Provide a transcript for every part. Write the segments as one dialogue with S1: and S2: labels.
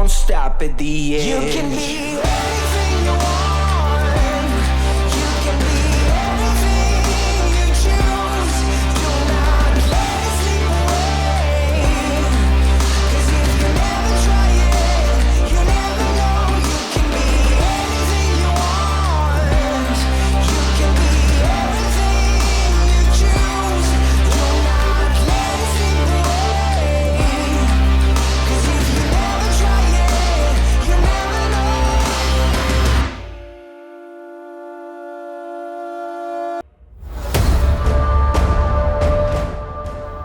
S1: won't stop at the end. You can be anything you want. You can be anything you choose. Do not let it slip away. 'Cause if you never try it, you never know. You can be anything you want. You can be everything you choose. Do not let it slip away. 'Cause if you never try it, you never know.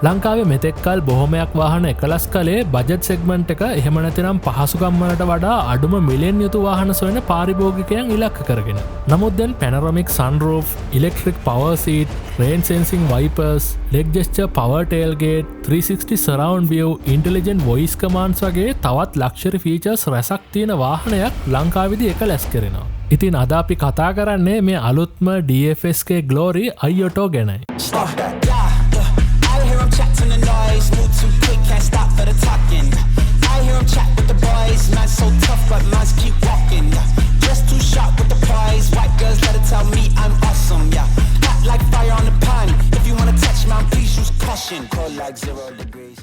S2: ලංකාවේ මෙතෙක්කල් බොහොමයක් වාහන එකලස් කළේ budget segment එක එහෙම නැතිනම් පහසුකම් වලට වඩා අඩුම මිලියන් යුතු වාහන සොයන පාරිභෝගිකයන් ඉලක්ක කරගෙන. නමුත් දැන් panoramic sunroof, electric power seat, rain sensing wipers, leg gesture power tailgate, 360 surround view, intelligent voice commands වගේ තවත් ලක්ෂරි ෆීචර්ස් රැසක් තියෙන වාහනයක් ලංකාවේදී එකලස් කරනවා. ඉතින් අද අපි කතා කරන්නේ මේ අලුත්ම DFSK Glory iOTO ගැනයි.
S1: Stop that. I hear him chat to the noise. Move too quick, can't stop for the talking. I hear him chat with the boys. Man so tough, but mans keep walking. Just too sharp with the prize. White girls let it tell me I'm awesome. Yeah, hot like fire on the pan. If you wanna touch man, please use caution. Cold like 0 degrees.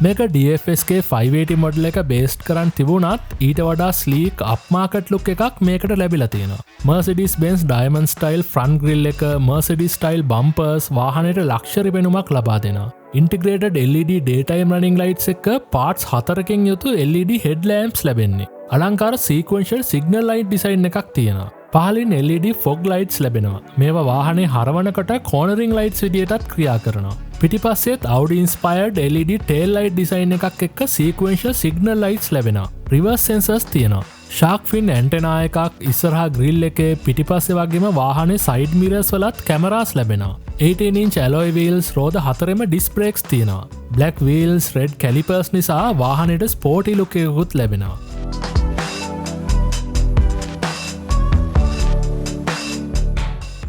S2: මේක DFSK 580 model එක based කරන් තිබුණත් ඊට වඩා ස්ලීක් අප්මාකට් look එකක් මේකට ලැබිලා තියෙනවා. Mercedes-Benz Diamond Style front grill එක, Mercedes Style බම්පර්ස් වාහනයට ලක්ෂරි පෙනුමක් ලබා දෙනවා. Integrated LED daytime running lights එක පාර්ට්ස් 4කින් යුතු LED headlamps ලැබෙන්නේ. අලංකාර sequential signal light design එකක් තියෙනවා. පහලින් LED fog lights ලැබෙනවා. මේවා වාහනේ හරවනකොට cornering lights විදියටත් ක්‍රියා කරනවා. පිටිපස්සෙත් Audi inspired LED tail light design එකක් එක්ක sequential signal lights ලැබෙනවා. reverse sensors තියෙනවා. shark fin antenna එකක් ඉස්සරහා grill එකේ පිටිපස්සේ වගේම වාහනේ side mirrors වලත් cameras ලැබෙනවා. 18-inch alloy wheels රෝද 4ෙම disc brakes තියෙනවා. black wheels, red calipers නිසා වාහනේට sporty look එකකුත් ලැබෙනවා.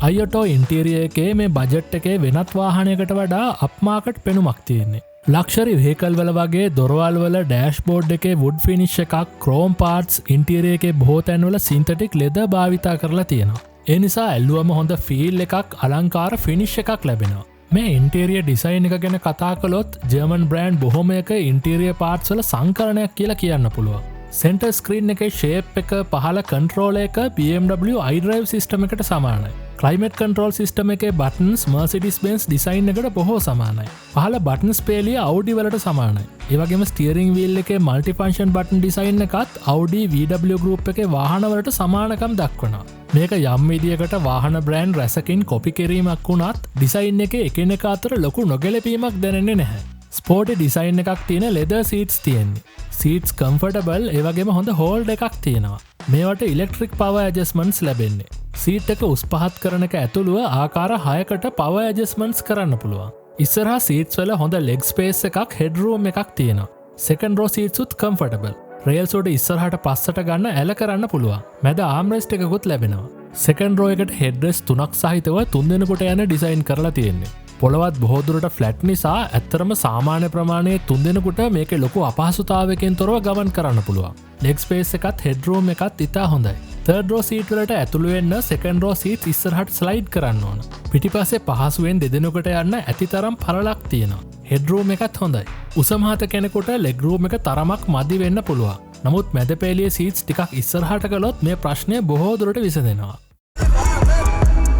S2: iOTO ඉන්ටීරියර් එකේ මේ බජට් එකේ වෙනත් වාහනයකට වඩා අප්මාකට් පෙනුමක් තියෙන්නේ. ලක්ෂරි වෙහිකල් වල වගේ දොරවල් වල ඩෑෂ්බෝඩ් එකේ වුඩ් ෆිනිෂ් එකක්, ක්‍රෝම් පාර්ට්ස්, ඉන්ටීරියර් එකේ බොහෝ තැන්වල සින්තටික් ලෙදර් භාවිතා කරලා තියෙනවා. ඒ නිසා ඇල්ලුවම හොඳ ෆීල් එකක්, අලංකාර ෆිනිෂ් එකක් ලැබෙනවා. මේ ඉන්ටීරියර් ඩිසයින් එක ගැන කතා කළොත් ජර්මන් බ්‍රෑන්ඩ් බොහොමයක ඉන්ටීරියර් පාර්ට්ස් වල සංකලනයක් කියලා කියන්න පුළුවන්. සෙන්ටර් ස්ක්‍රීන් එකේ ෂේප් එක, පහළ කන්ට්‍රෝලර් එක BMW iDrive සිස්ටම් එකට සමානයි. ක්ලයිමට් කන්ට්‍රෝල් සිස්ටම් එකේ බටන්ස් Mercedes-Benz ඩිසයින් එකට බොහෝ සමානයි. පහළ බටන්ස් පේලිය Audi වලට සමානයි. ඒ වගේම ස්ටියරිං වීල් එකේ මල්ටි ෆන්ක්ෂන් බටන් ඩිසයින් එකත් Audi VW ගෲප් එකේ වාහන වලට සමානකම් දක්වනවා. මේක යම් විදියකට වාහන බ්‍රෑන්ඩ් රැසකින් කොපි කිරීමක් වුණත් ඩිසයින් එකේ එකිනෙක අතර ලොකු නොගැලපීමක් දැනෙන්නේ නැහැ. ස්පෝර්ටි ඩිසයින් එකක් තියෙන ලෙදර් සීට්ස් තියෙන්නේ. සීට්ස් කම්ෆර්ටබල්, ඒ වගේම හොඳ හෝල්ඩ් එකක් තියෙනවා. මේවට ඉලෙක්ට්‍රික් පවර් ඇඩ්ජස්ට්මන්ට්ස් ලැබෙන්නේ. සීට් එක උස් පහත් කරන එක ඇතුළුව ආකාර 6කට පවර් ඇඩ්ජස්ට්මන්ට්ස් කරන්න පුළුවන්. ඉස්සරහා සීට්ස් වල හොඳ ලෙග් ස්පේස් එකක්, හෙඩ් රූම් එකක් තියෙනවා. සෙකන්ඩ් රෝ සීට්ස් උත් කම්ෆර්ටබල්. රේල්ස් උඩ ඉස්සරහට පස්සට ගන්න ඇල කරන්න පුළුවන්. මැද ආම්රෙස්ට් එකකුත් ලැබෙනවා. සෙකන්ඩ් රෝ එකට හෙඩ් රෙස්ට් 3ක් සහිතව 3 දෙනෙකුට යන ඩිසයින් කරලා තියෙන්නේ. පොළවත් බොහෝ දුරට ෆ්ලැට් නිසා ඇත්තරම සාමාන්‍ය ප්‍රමාණයේ 3 දෙනෙකුට මේකේ ලොකු අපහසුතාවයකින් තොරව ගමන් කරන්න පුළුවන්. ලෙග් ස්පේස් එකත් හෙඩ් රූම් එකත් ඉතා හොඳයි. තර්ඩ් රෝ සීට් වලට ඇතුළු වෙන්න සෙකන්ඩ් රෝ සීට් ඉස්සරහට ස්ලයිඩ් කරන්න ඕන. පිටිපස්සේ පහසුවෙන් දෙදෙනෙකුට යන්න ඇති තරම් පළලක් තියෙනවා. හෙඩ් රූම් එකත් හොඳයි. උසමහත කෙනෙකුට ලෙග් රූම් එක තරමක් මදි වෙන්න පුළුවන්. නමුත් මැද පේලියේ සීට්ස් ටිකක් ඉස්සරහට කළොත් මේ ප්‍රශ්නය බොහෝ දුරට විසඳෙනවා.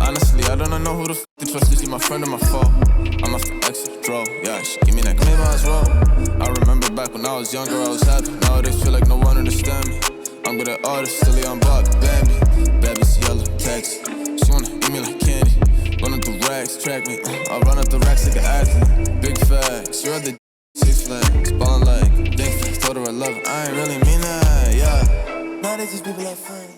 S3: Honestly, I don't know who the f*** to trust. Is he my friend or my foe? I'm off the exit, bro. Yeah, she give me that claim as well. I remember back when I was younger, I was happy. Nowadays, feel like no one understand me. I'm good at artists, still on Bob, Bambi. Baby's yellow, text. She wanna eat me like candy. Running through racks, track me. I run up the racks like an athlete. Big facts, you're at the 6 flags. Ballin' like, think fast, told her I love her. I ain't really mean that, yeah. Now they just people like funny.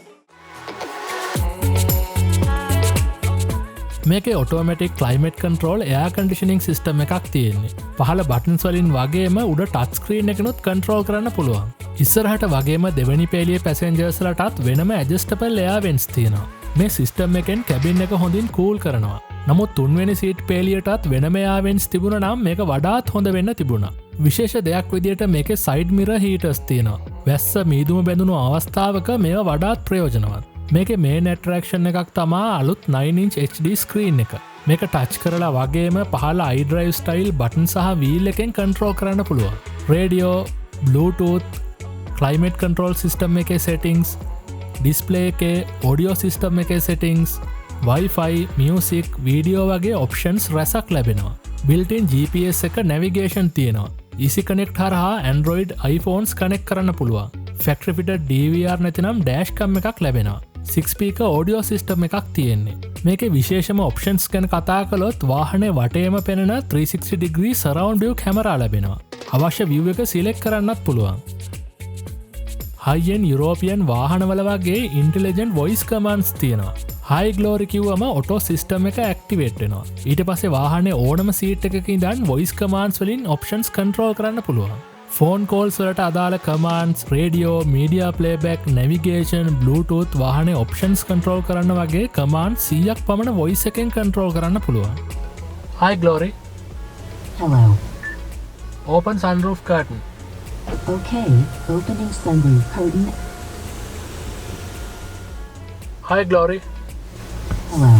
S2: මේකේ automatic climate control air conditioning system එකක් තියෙන්නේ. පහළ buttons වලින් වගේම උඩ touch screen එකනොත් control කරන්න පුළුවන්. ඉස්සරහට වගේම දෙවැනි පේලියේ පැසෙන්ජර්ස්ලටත් වෙනම ඇඩ්ජස්ටබල් එයාර් වෙන්ට්ස් තියෙනවා. මේ සිස්ටම් එකෙන් කැබින් එක හොඳින් කූල් කරනවා. නමුත් තුන්වෙනි සීට් පේලියටත් වෙනම එයාර් වෙන්ට්ස් තිබුණා නම් මේක වඩාත් හොඳ වෙන්න තිබුණා. විශේෂ දෙයක් විදියට මේක සයිඩ් මිර හීටස් තියෙනවා. වැස්ස මීදුම බැඳුණු අවස්ථාවක මේවා වඩාත් ප්‍රයෝජනවත්. මේක මේ නැටරක්ෂන් එකක් තමා අලුත් 9" HD ස්ක්‍රීන් එක. මේක ටච් කරලා වගේම පහල iDrive ස්ටයිල් බටන් සහ වීල් එකෙන් කන්ට්‍රෝල් කරන්න පුළුවන්. Radio, Bluetooth, climate control system එකේ settings, display එකේ audio system එකේ settings, Wi-Fi, music, video වගේ options රැසක් ලැබෙනවා. built-in GPS එක navigation තියෙනවා. Easy Connect හරහා Android iPhones connect කරන්න පුළුවන්. factory fitted DVR නැතිනම් dashcam එකක් ලැබෙනවා. 6 speaker audio system එකක් තියෙන්නේ. මේකේ විශේෂම options ගැන කතා කළොත් වාහනේ වටේම පෙනෙන 360 degree surround view camera ලැබෙනවා. අවශ්‍ය view එක select කරන්නත් පුළුවන්. high-end European වාහනවල වගේ intelligent voice commands තියෙනවා. high glory කිව්වම auto system එක activate වෙනවා. ඊට පස්සේ වාහනේ ඕනම seat එකක ඉඳන් voice commands වලින් options control කරන්න පුළුවන්. ෆෝන් කෝල්ස් වලට අදාළ commands, radio, media playback, navigation, Bluetooth වාහනේ ඔප්ෂන්ස් කන්ට්‍රෝල් කරන්න වගේ කමාන්ඩ් 100ක් පමණ වොයිස් එකෙන් කන්ට්‍රෝල් කරන්න පුළුවන්. Hi Glory.
S4: Hello.
S2: Open sunroof curtain.
S4: Okay, opening sunroof curtain.
S2: Hi Glory.
S4: Hello.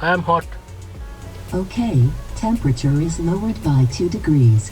S2: I am hot.
S4: Okay, temperature is lowered by 2 degrees.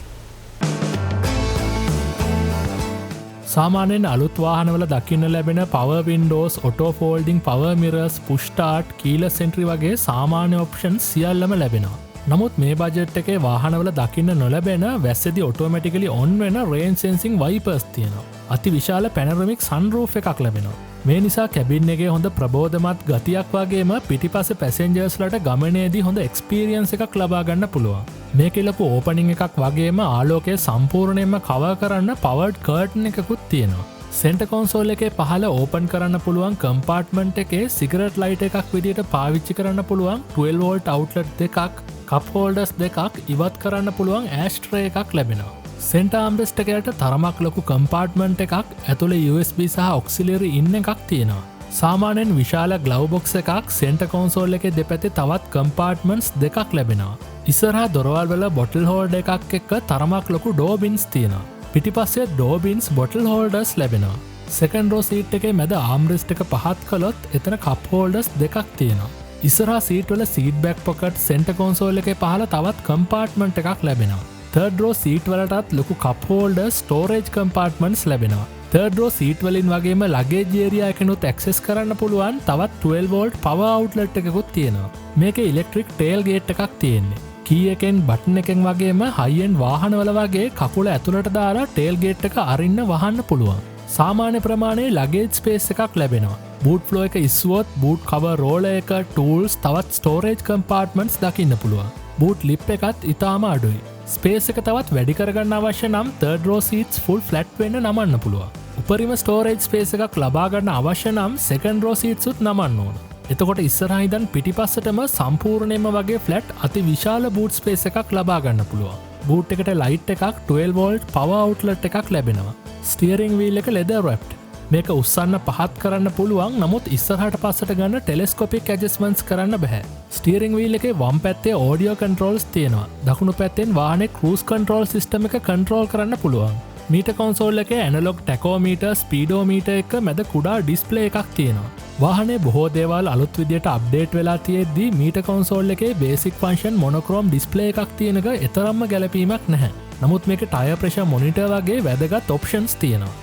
S2: සාමාන්‍යයෙන් අලුත් වාහනවල දකින්න ලැබෙන power windows, auto folding, power mirrors, push start, keyless entry වගේ සාමාන්‍ය options සියල්ලම ලැබෙනවා. නමුත් මේ බජට් එකේ වාහනවල දකින්න නොලැබෙන වැස්සේදී automatically on වෙන rain sensing wipers තියෙනවා. අති විශාල panoramic sunroof එකක් ලැබෙනවා. මේ නිසා කැබින් එකේ හොඳ ප්‍රබෝධමත් ගතියක් වගේම පිටිපස්සේ පැසෙන්ජර්ස්ලට ගමනේදී හොඳ එක්ස්පීරියන්ස් එකක් ලබා ගන්න පුළුවන්. මේකේ ලොකු ඕපනින් එකක් වගේම ආලෝකය සම්පූර්ණයෙන්ම කවර් කරන්න පවර්ඩ් කර්ටන් එකකුත් තියෙනවා. සෙන්ටර් කන්සෝල් එකේ පහළ ඕපන් කරන්න පුළුවන් කම්පාර්ට්මන්ට් එකේ සිගරට් ලයිට් එකක් විදියට පාවිච්චි කරන්න පුළුවන් 12 වෝල්ට් අවුට්ලට් දෙකක්, කප් හෝල්ඩර්ස් දෙකක්, ඉවත් කරන්න පුළුවන් ඇෂ්ට්‍රේ එකක් ලැබෙනවා. සෙන්ටර් ආම්රෙස්ට් එකකට තරමක් ලොකු කම්පාර්ට්මන්ට් එකක්, ඇතුලේ USB සහ ඔක්සිලරි ඉන් එකක් තියෙනවා. සාමාන්‍යයෙන් විශාල ග්ලව් බොක්ස් එකක්, සෙන්ටර් කන්සෝල් එකේ දෙපැත්තේ තවත් කම්පාර්ට්මන්ට්ස් දෙකක් ලැබෙනවා. ඉස්සරහා දොරවල් වල බොටල් හෝල්ඩර් එකක් එක්ක තරමක් ලොකු ඩෝ බින්ස් තියෙනවා. පිටිපස්සේ ඩෝ බින්ස් බොටල් හෝල්ඩර්ස් ලැබෙනවා. සෙකන්ඩ් රෝ සීට් එකේ මැද ආම්රෙස්ට් එක පහත් කළොත් එතන කප් හෝල්ඩර්ස් දෙකක් තියෙනවා. ඉස්සරහා සීට් වල seat back pocket, centre console එකේ පහළ තවත් කම්පාර්ට්මන්ට් එකක් ලැබෙනවා. තර්ඩ් රෝ සීට් වලටත් ලොකු කප් හෝල්ඩර්ස්, ස්ටෝරේජ් කම්පාර්ට්මන්ට්ස් ලැබෙනවා. තර්ඩ් රෝ සීට් වලින් වගේම ලගේජ් ඒරියා එකනොත් ඇක්සස් කරන්න පුළුවන් තවත් 12 වෝල්ට් පවර් අවුට්ලට් එකකුත් තියෙනවා. මේකේ ඉලෙක්ට්‍රික් ටේල් ගේට් එකක් තියෙන්නේ. කී එකෙන් බටන් එකෙන් වගේම හයි-එන්ඩ් වාහනවල වගේ කකුල ඇතුළට දාලා ටේල් ගේට් එක අරින්න වහන්න පුළුවන්. සාමාන්‍ය ප්‍රමාණයේ ලගේජ් ස්පේස් එකක් ලැබෙනවා. බූට් ෆ්ලෝ එක ඉස්සුවොත් බූට් කවර් රෝලර් එක, ටූල්ස්, තවත් ස්ටෝරේජ් කම්පාර්ට්මන්ට්ස් දකින්න පුළුවන්. බූට් ලිප් එකත් ඉතාම අඩුයි. ස්පේස් එක තවත් වැඩි කරගන්න අවශ්‍ය නම් third raw seats full flat වෙන්න නමන්න පුළුවන්. උපරිම ස්ටෝරේජ් ස්පේස් එකක් ලබා ගන්න අවශ්‍ය නම් සෙකන්ඩ් රෝ සීට්ස් උත් නමන්න ඕන. එතකොට ඉස්සරහා ඉඳන් පිටිපස්සටම සම්පූර්ණයෙන්ම වගේ ෆ්ලැට් අති විශාල බූට් ස්පේස් එකක් ලබා ගන්න පුළුවන්. බූට් එකට ලයිට් එකක්, 12 වෝල්ට් පවර් අවුට්ලට් එකක් ලැබෙනවා. ස්ටියරින් වීල් එක ලෙදර් රැප්ඩ්. මේක උස්සන්න පහත් කරන්න පුළුවන්, නමුත් ඉස්සරහට පස්සට ගන්න ටෙලෙස්කොපික් ඇඩ්ජස්ට්මන්ට්ස් කරන්න බෑ. ස්ටියරින් වීල් එකේ වම් පැත්තේ ඕඩියෝ කන්ට්‍රෝල්ස් තියෙනවා. දකුණු පැත්තෙන් වාහනේ ක්‍රූස් කන්ට්‍රෝල් සිස්ටම් එක කන්ට්‍රෝල් කරන්න පුළුවන්. මීටර් කන්සෝල් එකේ ඇනලොග් ටැකෝමීටර්, ස්පීඩෝමීටර් එක මැද කුඩා ඩිස්ප්ලේ එකක් තියෙනවා. වාහනේ බොහෝ දේවල් අලුත් විදියට අප්ඩේට් වෙලා තියෙද්දී මීටර් කන්සෝල් එකේ බේසික් ෆන්ක්ෂන් මොනොක්‍රෝම් ඩිස්ප්ලේ එකක් තියෙන එක එතරම්ම ගැලපීමක් නැහැ. නමුත් මේකේ ටයර් ප්‍රෙෂර් මොනිටර් වගේ වැදගත් ඔප්ෂන්ස් තියෙනවා.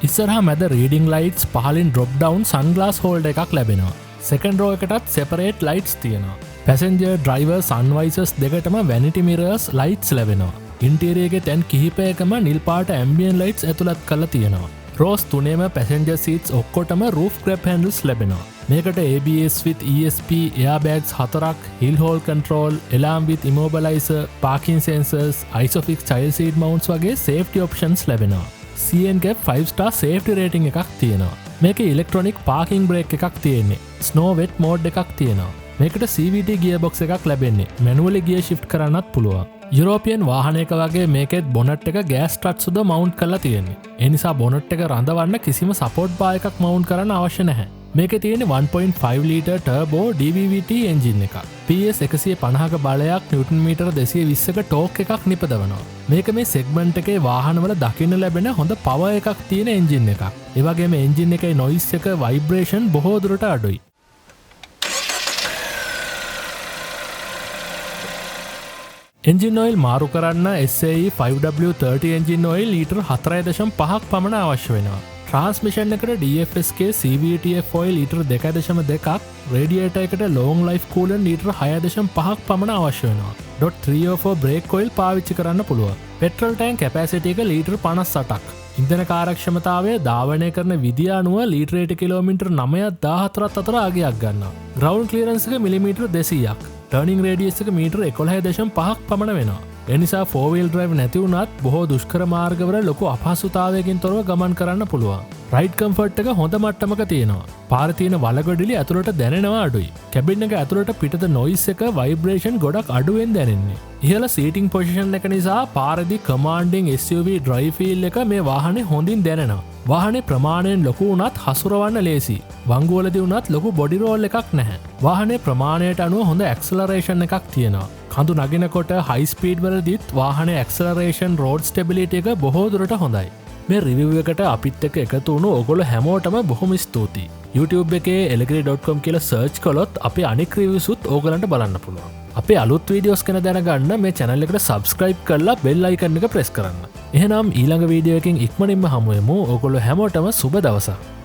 S2: ඉස්සරහා මැද රීඩිං ලයිට්ස්, පහලින් ඩ්‍රොප් ඩවුන් සන්ග්ලාස් හෝල්ඩර් එකක් ලැබෙනවා. සෙකන්ඩ් රෝ එකටත් සෙපරේට් ලයිට්ස් තියෙනවා. පැසෙන්ජර්, ඩ්‍රයිවර්, සන්වයිසර්ස් දෙකටම වැනිටි මිරර්ස් ලයිට්ස් ලැබෙනවා. ඉන්ටීරියර් එකේ තැන් කිහිපයකම නිල් පාට ඇම්බියන් ලයිට්ස් ඇතුළත් කරලා තියෙනවා. රෝස් 3ම පැසෙන්ජර් සීට්ස් ඔක්කොටම රූෆ් ග්‍රැබ් හැන්ඩල්ස් ලැබෙනවා. මේකට ABS with ESP, airbags 4ක්, hill hold control, alarm with immobilizer, parking sensors, ISOFIX child seat mounts වගේ safety options ලැබෙනවා. CNCAP 5-star safety rating එකක් තියෙනවා. මේකේ electronic parking brake එකක් තියෙන්නේ. snow wet mode එකක් තියෙනවා. මේකට CVT gearbox එකක් ලැබෙන්නේ. manually gear shift කරන්නත් පුළුවන්. යුරෝපියන් වාහනයක වගේ මේකෙත් බොනට් එක ගෑස් ට්‍රක්සුද මවුන්ට් කරලා තියෙන්නේ. ඒ නිසා බොනට් එක රඳවන්න කිසිම සපෝට් බාර් එකක් මවුන්ට් කරන්න අවශ්‍ය නැහැ. මේක තියෙන 1.5 ලීටර් ටර්බෝ DVVT එන්ජින් එක. PS 150ක බලයක් නිව්ටන් මීටර් 220ක ටෝක් එකක් නිපදවනවා. මේක මේ සෙග්මන්ට් එකේ වාහනවල දකින්න ලැබෙන හොඳ පවර් එකක් තියෙන එන්ජින් එකක්. ඒ වගේම එන්ජින් එකේ නොයිස් එක ভাইබ්‍රේෂන් බොහෝ දුරට අඩුයි. එන්ජින් ඔයිල් මාරු කරන්න SAE 5W30 engine oil litre 4.5ක් පමණ අවශ්‍ය වෙනවා. ට්‍රන්ස්මිෂන් එකට DFSK CVTF ඔයිල් ලීටර් 2.2ක්, රේඩියේටර් එකට ලොං ලයිෆ් කූලන්ට් ලීටර් 6.5ක් පමණ අවශ්‍ය වෙනවා. .304 බ්‍රේක් ඔයිල් පාවිච්චි කරන්න පුළුවන්. පෙට්‍රල් ටැන්ක් කැපැසිටි එක ලීටර් 58ක්. ඉන්ධන කාර්යක්ෂමතාවය ධාවනය කරන විදිය අනුව ලීටරයට කිලෝමීටර් 9,14ක් අතර අගයක් ගන්නවා. ග්‍රවුන්ඩ් ක්ලියරන්ස් එක මිලිමීටර් 200ක්. ටර්නිං රේඩියස් එක මීටර් 11.5ක් පමණ වෙනවා. එනිසා 4wheel drive නැති වුණත් බොහෝ දුෂ්කර මාර්ගවල ලොකු අපහසුතාවයකින් තොරව ගමන් කරන්න පුළුවන්. රයිඩ් කම්ෆර්ට් එක හොඳ මට්ටමක තියෙනවා. පාරේ තියෙන වලගොඩිලි ඇතුළට දැනෙනවා අඩුයි. කැබින් එක ඇතුළට පිටත නොයිස් එක වයිබ්‍රේෂන් ගොඩක් අඩුවෙන් දැනෙන්නේ. ඉහළ සීටිං පොසිෂන් එක නිසා පාරදී කමාන්ඩිං SUV ඩ්‍රයිව් ෆීල් එක මේ වාහනේ හොඳින් දැනෙනවා. වාහනේ ප්‍රමාණයෙන් ලොකු වුණත් හසුරවන්න ලේසි. වංගුවලදී වුණත් ලොකු බොඩි රෝල් එකක් නැහැ. වාහනේ ප්‍රමාණයට අනුව හොඳ ඇක්සලරේෂන් එකක් තියෙනවා. කඳු නගිනකොට හයි ස්පීඩ් වලදීත් වාහනේ ඇක්සලරේෂන් රෝඩ් ස්ටෙබිලිටි එක බොහෝ දුරට හොඳයි. මේ රිවිව් එකට අපිත් එක්ක එකතු වුණු ඔයගොල්ලෝ හැමෝටම බොහොම ස්තුතියි. YouTube එකේ elegri.com කියලා සර්ච් කළොත් අපේ අනික් රිවිව්ස් උත් ඕගලන්ට බලන්න පුළුවන්. අපේ අලුත් වීඩියෝස් ගැන දැනගන්න මේ channel එකට subscribe කරලා bell icon එක press කරන්න. එහෙනම් ඊළඟ වීඩියෝ එකකින් ඉක්මනින්ම හමු වෙමු. ඕගොල්ලෝ හැමෝටම සුබ දවසක්.